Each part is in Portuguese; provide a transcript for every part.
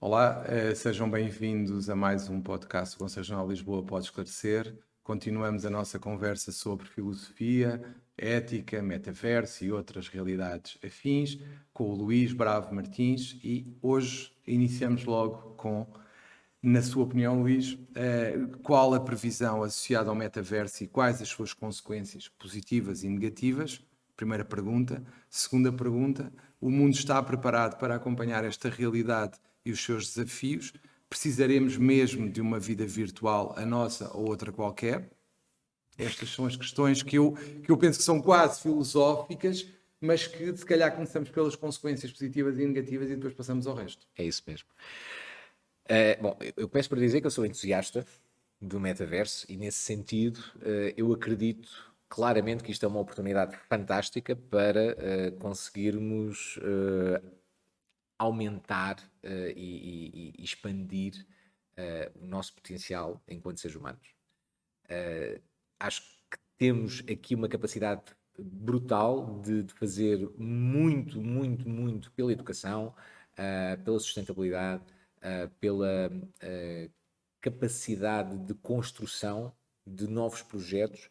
Olá, sejam bem-vindos a mais um podcast do Conselho Regional de Lisboa Pode Esclarecer. Continuamos a nossa conversa sobre filosofia, ética, metaverso e outras realidades afins com o Luís Bravo Martins e hoje iniciamos logo com, na sua opinião, Luís, qual a previsão associada ao metaverso e quais as suas consequências positivas e negativas? Primeira pergunta. Segunda pergunta, o mundo está preparado para acompanhar esta realidade e os seus desafios? Precisaremos mesmo de uma vida virtual, a nossa ou outra qualquer? Estas são as questões que eu penso que são quase filosóficas, mas que se calhar começamos pelas consequências positivas e negativas e depois passamos ao resto. É isso mesmo. Bom, eu peço para dizer que eu sou entusiasta do metaverso e, nesse sentido, eu acredito claramente que isto é uma oportunidade fantástica para conseguirmos aumentar e expandir o nosso potencial enquanto seres humanos. Acho que temos aqui uma capacidade brutal de fazer muito, muito, muito pela educação, pela sustentabilidade, pela capacidade de construção de novos projetos,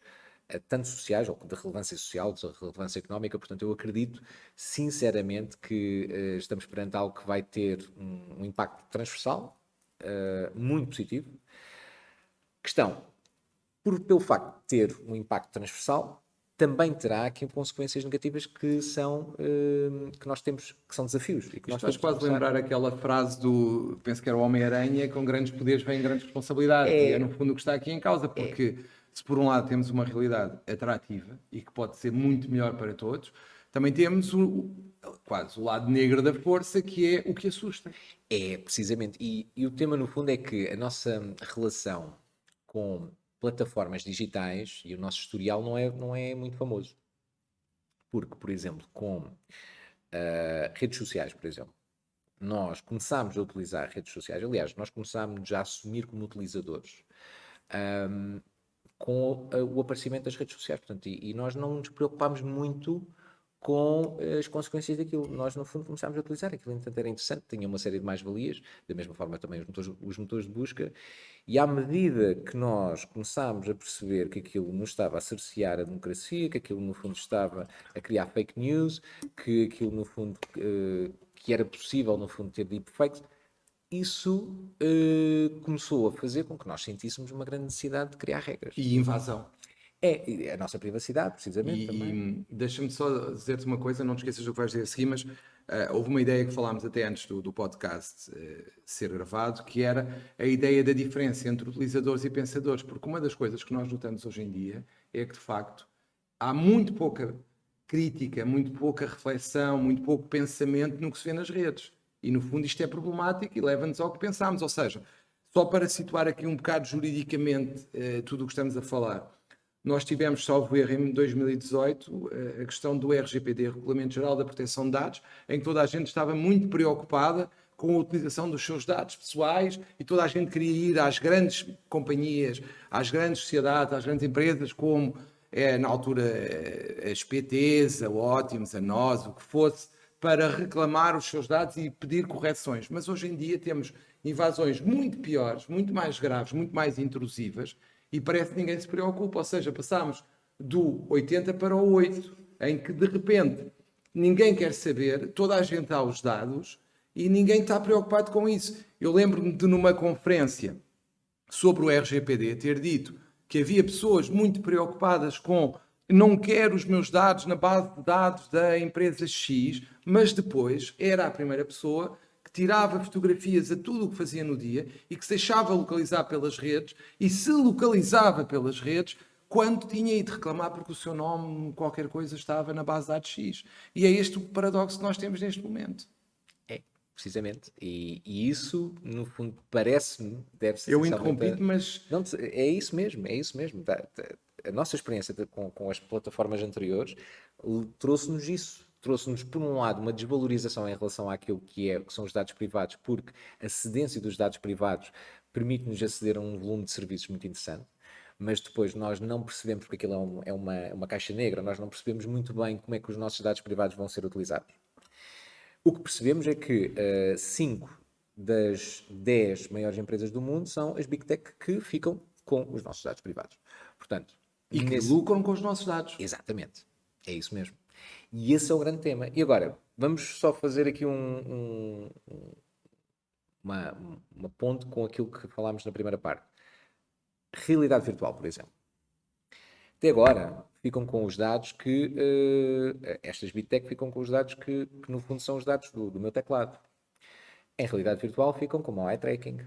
tanto sociais, ou de relevância social, de relevância económica. Portanto, eu acredito sinceramente que estamos perante algo que vai ter um impacto transversal, muito positivo. Pelo facto de ter um impacto transversal, também terá aqui consequências negativas que são que nós temos, que são desafios. E que nós Isto faz temos quase lembrar aquela frase do, penso que era o Homem-Aranha, com grandes poderes vêm grandes responsabilidades. E é no fundo o que está aqui em causa, porque se por um lado temos uma realidade atrativa e que pode ser muito melhor para todos, também temos quase o lado negro da força, que é o que assusta. Precisamente. E o tema, no fundo, é que a nossa relação com plataformas digitais e o nosso historial não é muito famoso. Porque, por exemplo, com redes sociais, por exemplo, nós começámos a utilizar redes sociais, aliás, nós começámos já a assumir como utilizadores com o aparecimento das redes sociais, portanto, e nós não nos preocupámos muito com as consequências daquilo. Nós, no fundo, começámos a utilizar aquilo, entanto, era interessante, tinha uma série de mais-valias, da mesma forma também os motores de busca, e à medida que nós começámos a perceber que aquilo nos estava a cercear a democracia, que aquilo, no fundo, estava a criar fake news, que aquilo, no fundo, que era possível, no fundo, ter deepfakes, isso começou a fazer com que nós sentíssemos uma grande necessidade de criar regras. E invasão. É a nossa privacidade, precisamente, também. E deixa-me só dizer-te uma coisa, não te esqueças do que vais dizer a seguir, mas houve uma ideia que falámos até antes do podcast ser gravado, que era a ideia da diferença entre utilizadores e pensadores, porque uma das coisas que nós notamos hoje em dia é que, de facto, há muito pouca crítica, muito pouca reflexão, muito pouco pensamento no que se vê nas redes. E, no fundo, isto é problemático e leva-nos ao que pensámos. Ou seja, só para situar aqui um bocado juridicamente tudo o que estamos a falar, nós tivemos, salvo erro, em 2018, a questão do RGPD, Regulamento Geral da Proteção de Dados, em que toda a gente estava muito preocupada com a utilização dos seus dados pessoais e toda a gente queria ir às grandes companhias, às grandes sociedades, às grandes empresas, como na altura as PTs, a Ótimos, a nós, o que fosse, para reclamar os seus dados e pedir correções. Mas hoje em dia temos invasões muito piores, muito mais graves, muito mais intrusivas, e parece que ninguém se preocupa, ou seja, passámos do 80 para o 8, em que de repente ninguém quer saber, toda a gente dá os dados e ninguém está preocupado com isso. Eu lembro-me de numa conferência sobre o RGPD ter dito que havia pessoas muito preocupadas com não quero os meus dados na base de dados da empresa X, mas depois era a primeira pessoa tirava fotografias a tudo o que fazia no dia e que se deixava localizar pelas redes e se localizava pelas redes quando tinha ido reclamar porque o seu nome, qualquer coisa, estava na base de dados X. E é este o paradoxo que nós temos neste momento. Precisamente. E isso, no fundo, parece-me, deve ser Eu essencialmente... interrompi-te, mas... Não, é isso mesmo, é isso mesmo. A nossa experiência com as plataformas anteriores trouxe-nos isso. Trouxe-nos, por um lado, uma desvalorização em relação àquilo que são os dados privados, porque a cedência dos dados privados permite-nos aceder a um volume de serviços muito interessante, mas depois nós não percebemos, porque aquilo é uma caixa negra, nós não percebemos muito bem como é que os nossos dados privados vão ser utilizados. O que percebemos é que 5 das 10 maiores empresas do mundo são as Big Tech que ficam com os nossos dados privados. Portanto, E que lucram com os nossos dados. Exatamente. É isso mesmo. E esse é o grande tema. E agora, vamos só fazer aqui uma ponte com aquilo que falámos na primeira parte. Realidade virtual, por exemplo. Até agora, ficam com os dados que... estas Big Tech ficam com os dados que no fundo são os dados do meu teclado. Em realidade virtual ficam com o meu eye tracking,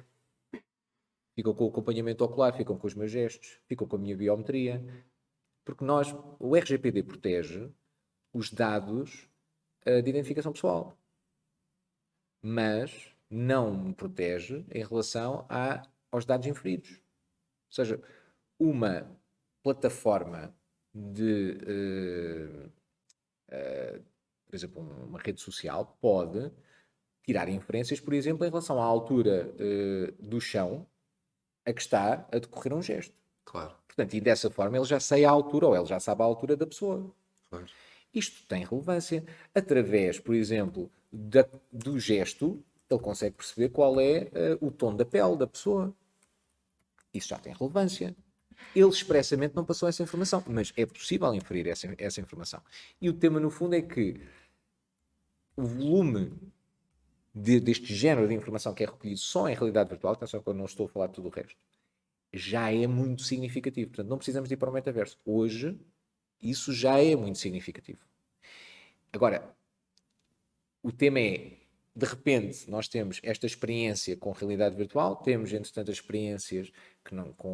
ficam com o acompanhamento ocular, ficam com os meus gestos, ficam com a minha biometria, porque o RGPD protege os dados de identificação pessoal, mas não me protege em relação aos dados inferidos. Ou seja, uma plataforma por exemplo, uma rede social pode tirar inferências, por exemplo, em relação à altura do chão a que está a decorrer um gesto. Claro. Portanto, e dessa forma ele já sabe a altura, ou ele já sabe a altura da pessoa. Claro. Isto tem relevância. Através, por exemplo, do gesto, ele consegue perceber qual é o tom da pele da pessoa. Isso já tem relevância. Ele expressamente não passou essa informação, mas é possível inferir essa informação. E o tema, no fundo, é que o volume deste género de informação que é recolhido só em realidade virtual, atenção que eu não estou a falar de tudo o resto, já é muito significativo. Portanto, não precisamos de ir para o metaverso. Hoje, isso já é muito significativo. Agora, o tema é, de repente, nós temos esta experiência com realidade virtual, temos, entretanto, as experiências que não, com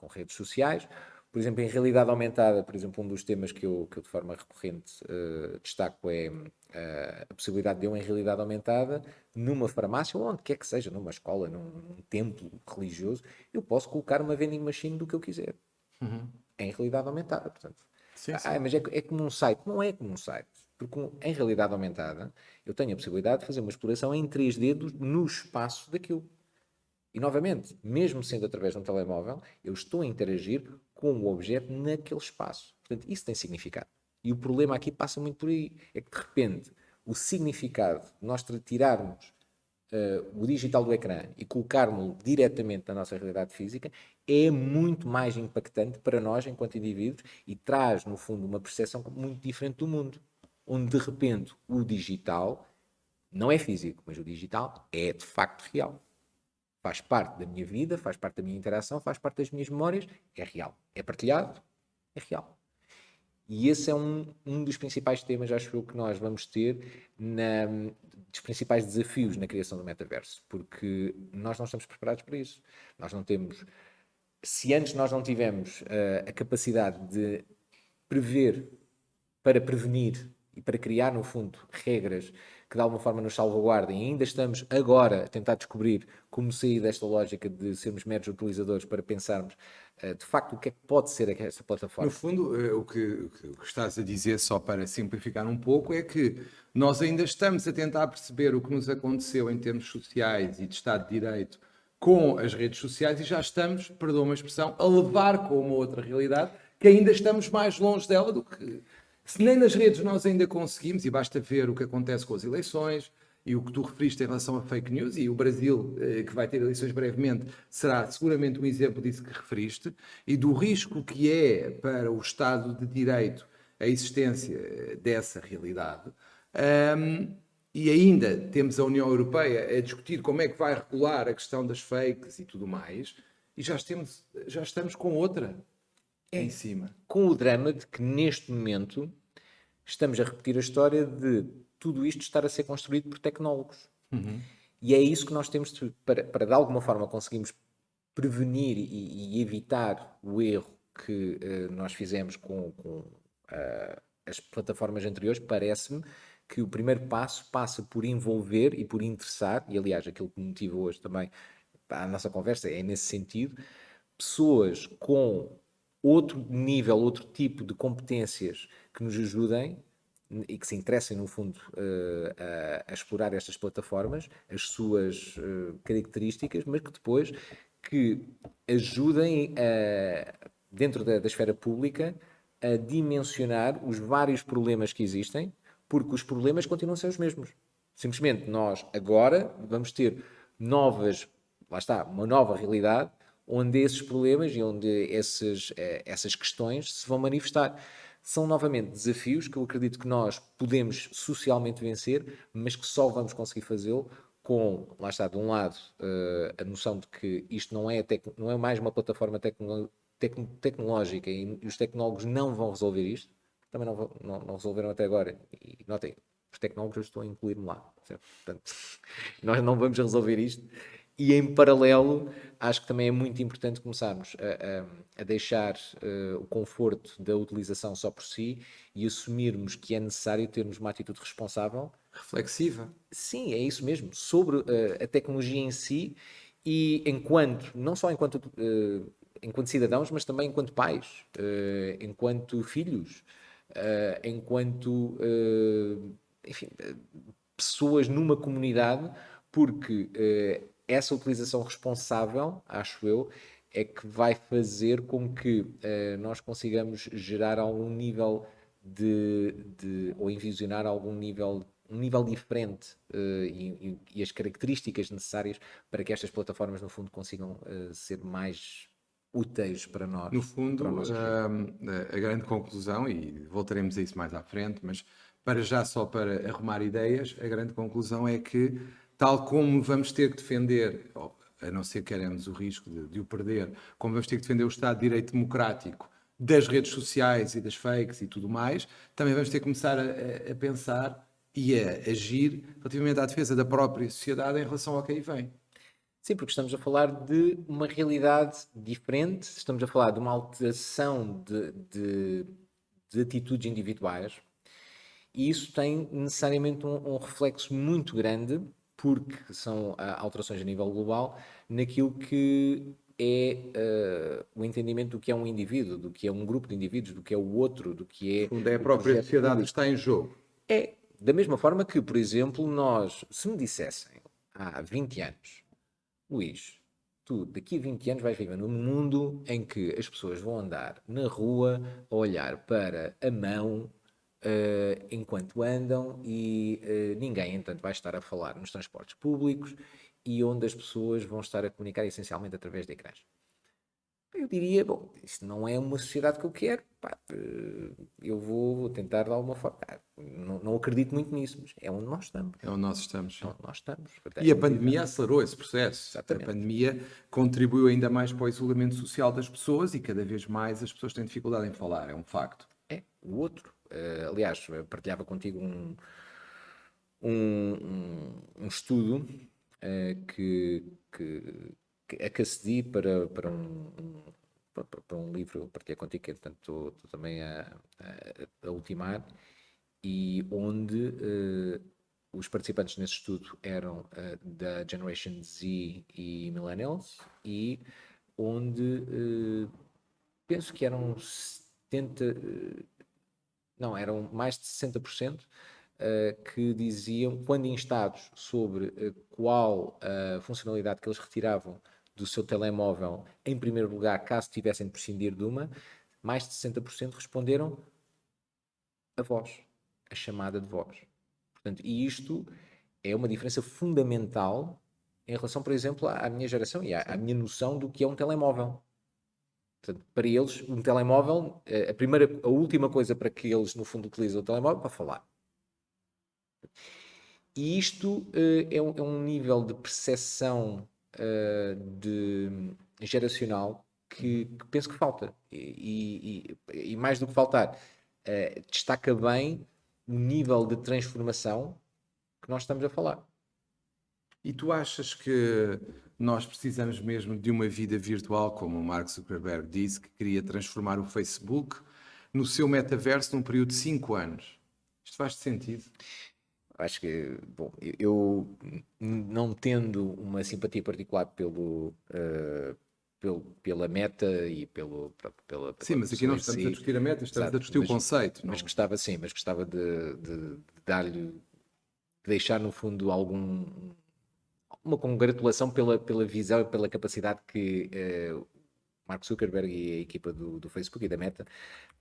redes sociais. Por exemplo, em realidade aumentada, por exemplo, um dos temas que eu de forma recorrente destaco é a possibilidade de eu, em realidade aumentada, numa farmácia, ou onde quer que seja, numa escola, num templo religioso, eu posso colocar uma vending machine do que eu quiser. Em realidade aumentada, portanto. Sim, sim. Mas é como um site. Não é como um site. Porque em realidade aumentada, eu tenho a possibilidade de fazer uma exploração em 3D no espaço daquilo. E, novamente, mesmo sendo através de um telemóvel, eu estou a interagir com o objeto naquele espaço. Portanto, isso tem significado. E o problema aqui passa muito por aí. É que, de repente, o significado de nós tirarmos o digital do ecrã e colocarmos-lo diretamente na nossa realidade física é muito mais impactante para nós enquanto indivíduos e traz, no fundo, uma percepção muito diferente do mundo. Onde, de repente, o digital não é físico, mas o digital é, de facto, real. Faz parte da minha vida, faz parte da minha interação, faz parte das minhas memórias, é real. É partilhado, é real. E esse é um dos principais temas, acho eu, que nós vamos ter, dos principais desafios na criação do metaverso, porque nós não estamos preparados para isso. Nós não temos... Se antes nós não tivemos a capacidade de prever para prevenir e para criar, no fundo, regras que de alguma forma nos salvaguardem, e ainda estamos agora a tentar descobrir como sair desta lógica de sermos meros utilizadores para pensarmos de facto o que é que pode ser esta plataforma. No fundo, o que estás a dizer, só para simplificar um pouco, é que nós ainda estamos a tentar perceber o que nos aconteceu em termos sociais e de Estado de Direito com as redes sociais e já estamos, perdoa uma expressão, a levar com uma outra realidade que ainda estamos mais longe dela do que... Se nem nas redes nós ainda conseguimos, e basta ver o que acontece com as eleições e o que tu referiste em relação a fake news, e o Brasil, que vai ter eleições brevemente, será seguramente um exemplo disso que referiste, e do risco que é para o Estado de Direito a existência dessa realidade. E ainda temos a União Europeia a discutir como é que vai regular a questão das fakes e tudo mais, e já estamos com outra em cima. Com o drama de que neste momento estamos a repetir a história de tudo isto estar a ser construído por tecnólogos. E é isso que nós temos para de alguma forma conseguirmos prevenir e evitar o erro que nós fizemos com as plataformas anteriores. Parece-me que o primeiro passo passa por envolver e por interessar, e aliás aquilo que me motiva hoje também a nossa conversa é nesse sentido, pessoas com outro nível, outro tipo de competências que nos ajudem e que se interessem, no fundo, a explorar estas plataformas, as suas características, mas que depois que ajudem, dentro da esfera pública, a dimensionar os vários problemas que existem, porque os problemas continuam a ser os mesmos. Simplesmente nós agora vamos ter lá está, uma nova realidade, onde esses problemas e onde essas questões se vão manifestar. São novamente desafios que eu acredito que nós podemos socialmente vencer, mas que só vamos conseguir fazê-lo com, lá está, de um lado, a noção de que isto não é mais uma plataforma tecnológica e os tecnólogos não vão resolver isto, também não resolveram até agora. E notem, os tecnólogos eu estou a incluir-me lá, certo? Portanto, nós não vamos resolver isto. E em paralelo, acho que também é muito importante começarmos a deixar o conforto da utilização só por si e assumirmos que é necessário termos uma atitude responsável. Reflexiva. Sim, é isso mesmo, sobre a tecnologia em si e não só enquanto cidadãos, mas também enquanto pais, enquanto filhos, enquanto, enfim, pessoas numa comunidade, porque essa utilização responsável, acho eu, é que vai fazer com que nós consigamos gerar algum nível ou envisionar um nível diferente e as características necessárias para que estas plataformas, no fundo, consigam ser mais úteis para nós, No para o fundo, nosso crescimento. a grande conclusão, e voltaremos a isso mais à frente, mas para já só para arrumar ideias, a grande conclusão é que, tal como vamos ter que defender, a não ser que queremos o risco de o perder, como vamos ter que defender o Estado de Direito Democrático das redes sociais e das fakes e tudo mais, também vamos ter que começar a pensar e a agir relativamente à defesa da própria sociedade em relação ao que aí vem. Sim, porque estamos a falar de uma realidade diferente, estamos a falar de uma alteração de atitudes individuais e isso tem necessariamente um reflexo muito grande, porque são alterações a nível global, naquilo que é o entendimento do que é um indivíduo, do que é um grupo de indivíduos, do que é o outro, do que No é fundo, é a o própria projeto sociedade que público. está em jogo. É da mesma forma que, por exemplo, se me dissessem há 20 anos, Luís, tu daqui a 20 anos vais viver num mundo em que as pessoas vão andar na rua a olhar para a mão enquanto andam e ninguém, entanto, vai estar a falar nos transportes públicos e onde as pessoas vão estar a comunicar essencialmente através de ecrãs. Eu diria, bom, isto não é uma sociedade que eu quero, pá, eu vou tentar de alguma forma. Não acredito muito nisso, mas é onde nós estamos. É onde nós estamos. É onde nós estamos. E a pandemia acelerou esse processo. Exatamente. A pandemia contribuiu ainda mais para o isolamento social das pessoas e cada vez mais as pessoas têm dificuldade em falar, é um facto. É, o outro. Aliás, eu partilhava contigo um estudo a que acedi para um livro, partilhei contigo, que entretanto estou também a ultimar, e onde os participantes nesse estudo eram da Generation Z e Millennials, e onde penso que eram 70, não, eram mais de 60% que diziam, quando instados sobre qual a funcionalidade que eles retiravam do seu telemóvel, em primeiro lugar, caso tivessem de prescindir de uma, mais de 60% responderam a voz, a chamada de voz. Portanto, e isto é uma diferença fundamental em relação, por exemplo, à minha geração e à minha noção do que é um telemóvel. Portanto, para eles, um telemóvel, a última coisa para que eles, no fundo, utilizam o telemóvel é para falar. E isto é um nível de percepção geracional que penso que falta. E mais do que faltar, destaca bem o nível de transformação que nós estamos a falar. E tu achas que nós precisamos mesmo de uma vida virtual, como o Mark Zuckerberg disse, que queria transformar o Facebook no seu metaverso num período de 5 anos? Isto faz sentido? Acho que, bom, eu não tendo uma simpatia particular pela meta e pela Sim, mas aqui pessoa não em estamos a si, discutir a meta, estamos exato, a discutir o conceito. mas Não? gostava sim, mas gostava de dar-lhe, de deixar no fundo uma congratulação pela visão e pela capacidade que Mark Zuckerberg e a equipa do Facebook e da Meta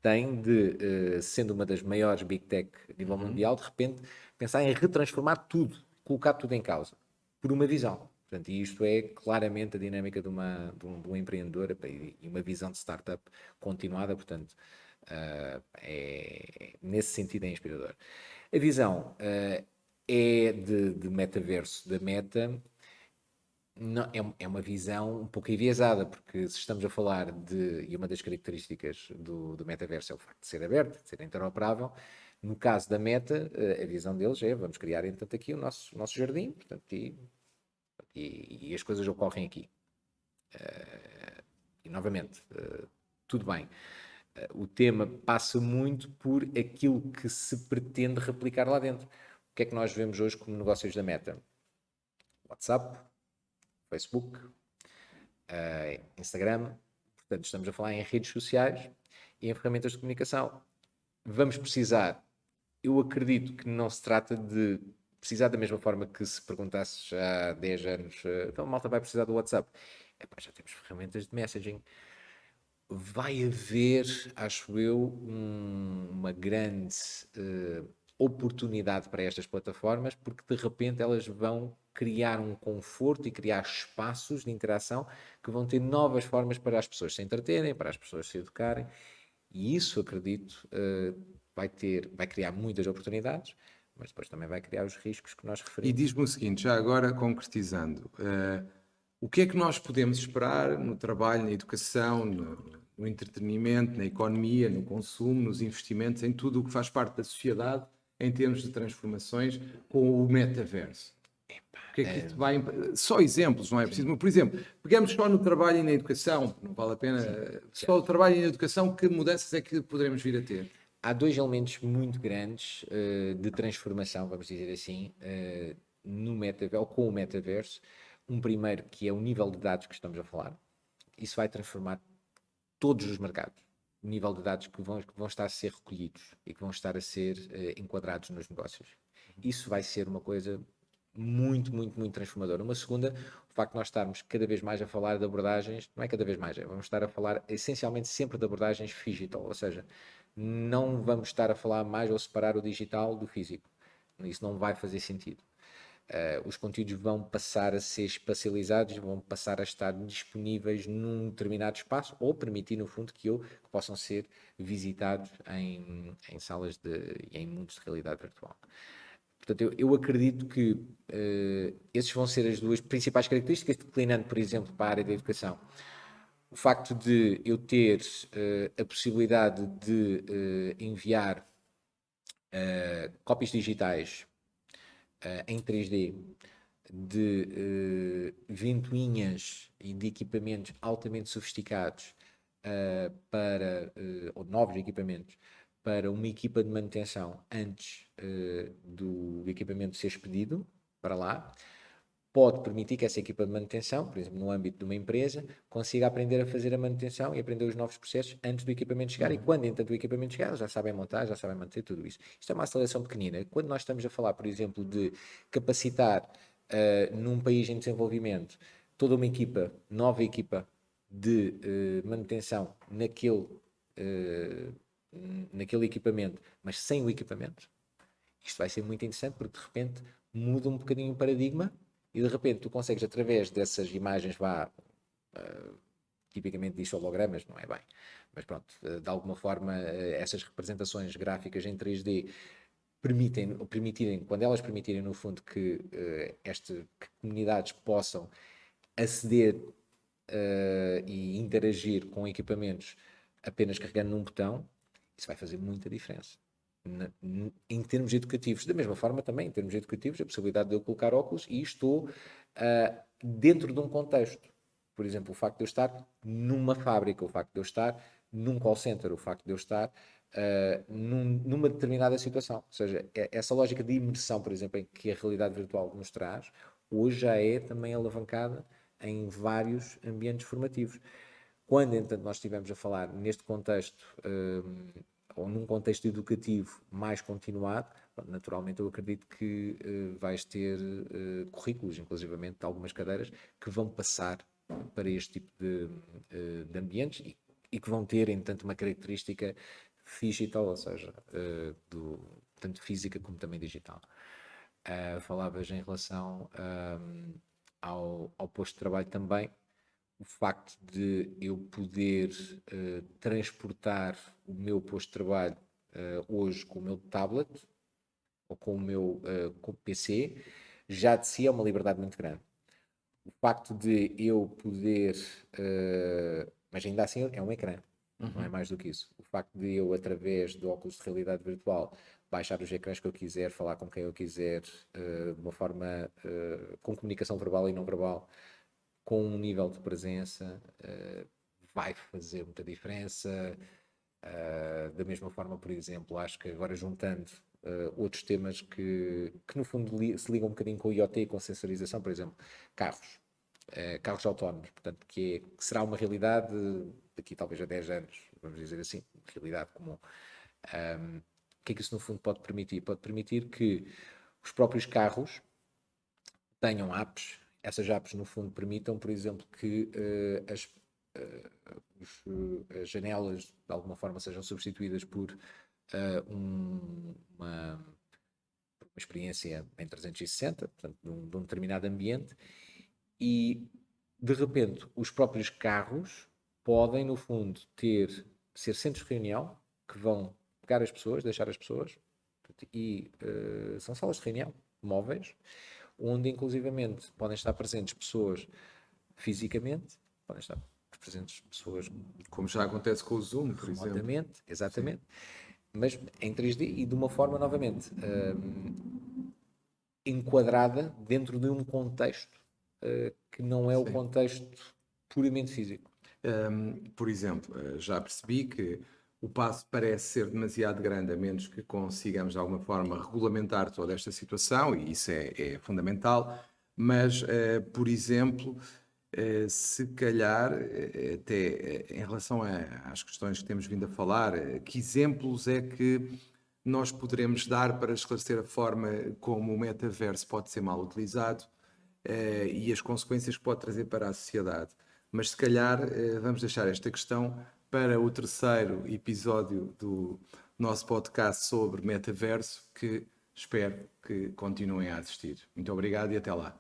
têm de, sendo uma das maiores Big Tech a nível mundial, de repente pensar em retransformar tudo, colocar tudo em causa, por uma visão. Portanto, e isto é claramente a dinâmica de um empreendedor e uma visão de startup continuada, portanto, nesse sentido é inspirador. A visão é de metaverso da Meta. Não, é uma visão um pouco enviesada, porque se estamos a falar e uma das características do metaverso é o facto de ser aberto, de ser interoperável. No caso da Meta, a visão deles é: vamos criar, entanto, aqui o nosso jardim, portanto, e as coisas ocorrem aqui. E novamente, tudo bem. O tema passa muito por aquilo que se pretende replicar lá dentro. O que é que nós vemos hoje como negócios da Meta? WhatsApp, Facebook, Instagram, portanto estamos a falar em redes sociais e em ferramentas de comunicação. Vamos precisar, eu acredito que não se trata de precisar da mesma forma que se perguntasses há 10 anos, então a malta vai precisar do WhatsApp. Epá, já temos ferramentas de messaging. Vai haver, acho eu, uma grande oportunidade para estas plataformas, porque de repente elas vão criar um conforto e criar espaços de interação que vão ter novas formas para as pessoas se entreterem, para as pessoas se educarem, e isso, acredito, vai criar muitas oportunidades, mas depois também vai criar os riscos que nós E referimos. diz-me o seguinte, já agora concretizando, o que é que nós podemos esperar no trabalho, na educação, no entretenimento, na economia, no consumo, nos investimentos, em tudo o que faz parte da sociedade, em termos de transformações com o metaverso? O que é que isto vai... Só exemplos, não é preciso... Por exemplo, pegamos só no trabalho e na educação, não vale a pena... Só o trabalho e na educação, que mudanças é que poderemos vir a ter? Há dois elementos muito grandes de transformação, vamos dizer assim, no metaverso, ou com o metaverso. Um primeiro, que é o nível de dados que estamos a falar. Isso vai transformar todos os mercados. O nível de dados que vão estar a ser recolhidos e que vão estar a ser enquadrados nos negócios. Isso vai ser uma coisa muito, muito, muito transformadora. Uma segunda, o facto de nós estarmos cada vez mais a falar de abordagens, não é cada vez mais, vamos estar a falar essencialmente sempre de abordagens digital, ou seja, não vamos estar a falar mais ou separar o digital do físico. Isso não vai fazer sentido. Os conteúdos vão passar a ser espacializados, vão passar a estar disponíveis num determinado espaço ou permitir, no fundo, que possam ser visitados em salas e em mundos de realidade virtual. Portanto, eu acredito que esses vão ser as duas principais características, declinando, por exemplo, para a área da educação. O facto de eu ter a possibilidade de enviar cópias digitais em 3D de ventoinhas e de equipamentos altamente sofisticados ou novos equipamentos, para uma equipa de manutenção antes do equipamento ser expedido para lá, pode permitir que essa equipa de manutenção, por exemplo, no âmbito de uma empresa, consiga aprender a fazer a manutenção e aprender os novos processos antes do equipamento chegar. E quando, entanto, o equipamento chegar, já sabem montar, já sabem manter tudo isso. Isto é uma aceleração pequenina. Quando nós estamos a falar, por exemplo, de capacitar num país em desenvolvimento toda uma equipa, nova equipa de manutenção naquele equipamento, mas sem o equipamento, isto vai ser muito interessante, porque de repente muda um bocadinho o paradigma e de repente tu consegues, através dessas imagens, tipicamente diz hologramas, não é bem, mas pronto, de alguma forma essas representações gráficas em 3D quando elas permitirem, no fundo, que comunidades possam aceder e interagir com equipamentos apenas carregando num botão, isso vai fazer muita diferença. Em termos educativos, da mesma forma também em termos educativos, a possibilidade de eu colocar óculos e estou dentro de um contexto. Por exemplo, o facto de eu estar numa fábrica, o facto de eu estar num call center, o facto de eu estar numa determinada situação. Ou seja, essa lógica de imersão, por exemplo, em que a realidade virtual nos traz, hoje já é também alavancada em vários ambientes formativos. Quando, entanto, nós estivemos a falar neste contexto, ou num contexto educativo mais continuado, naturalmente eu acredito que vais ter currículos, inclusivamente, de algumas cadeiras que vão passar para este tipo de ambientes e que vão ter, entanto, uma característica digital, ou seja, tanto física como também digital. Falavas em relação ao posto de trabalho também, o facto de eu poder transportar o meu posto de trabalho hoje com o meu tablet ou com o meu com o PC, já de si é uma liberdade muito grande. O facto de eu poder, mas ainda assim é um ecrã, não é mais do que isso. O facto de eu, através do óculos de realidade virtual, baixar os ecrãs que eu quiser, falar com quem eu quiser, de uma forma com comunicação verbal e não verbal, com um nível de presença, vai fazer muita diferença. Da mesma forma, por exemplo, acho que agora juntando outros temas que no fundo se ligam um bocadinho com o IoT, com a sensorização, por exemplo, carros. Carros autónomos, portanto, que será uma realidade daqui talvez a 10 anos, vamos dizer assim, realidade comum. O que é que isso no fundo pode permitir? Pode permitir que os próprios carros tenham apps, essas apps no fundo permitam, por exemplo, que as janelas de alguma forma sejam substituídas por uma experiência em 360, portanto, de um determinado ambiente, e de repente os próprios carros podem, no fundo, ser centros de reunião que vão pegar as pessoas, deixar as pessoas, e são salas de reunião móveis, onde inclusivamente podem estar presentes pessoas fisicamente, podem estar presentes pessoas Como já acontece com o Zoom, por exemplo. remotamente, exatamente, mas em 3D e de uma forma novamente enquadrada dentro de um contexto que não é o Sim. contexto puramente físico. Por exemplo, já percebi que o passo parece ser demasiado grande, a menos que consigamos de alguma forma regulamentar toda esta situação, e isso é fundamental, mas, por exemplo, se calhar, até em relação às questões que temos vindo a falar, que exemplos é que nós poderemos dar para esclarecer a forma como o metaverso pode ser mal utilizado, e as consequências que pode trazer para a sociedade? Mas se calhar vamos deixar esta questão para o terceiro episódio do nosso podcast sobre metaverso, que espero que continuem a assistir. Muito obrigado e até lá.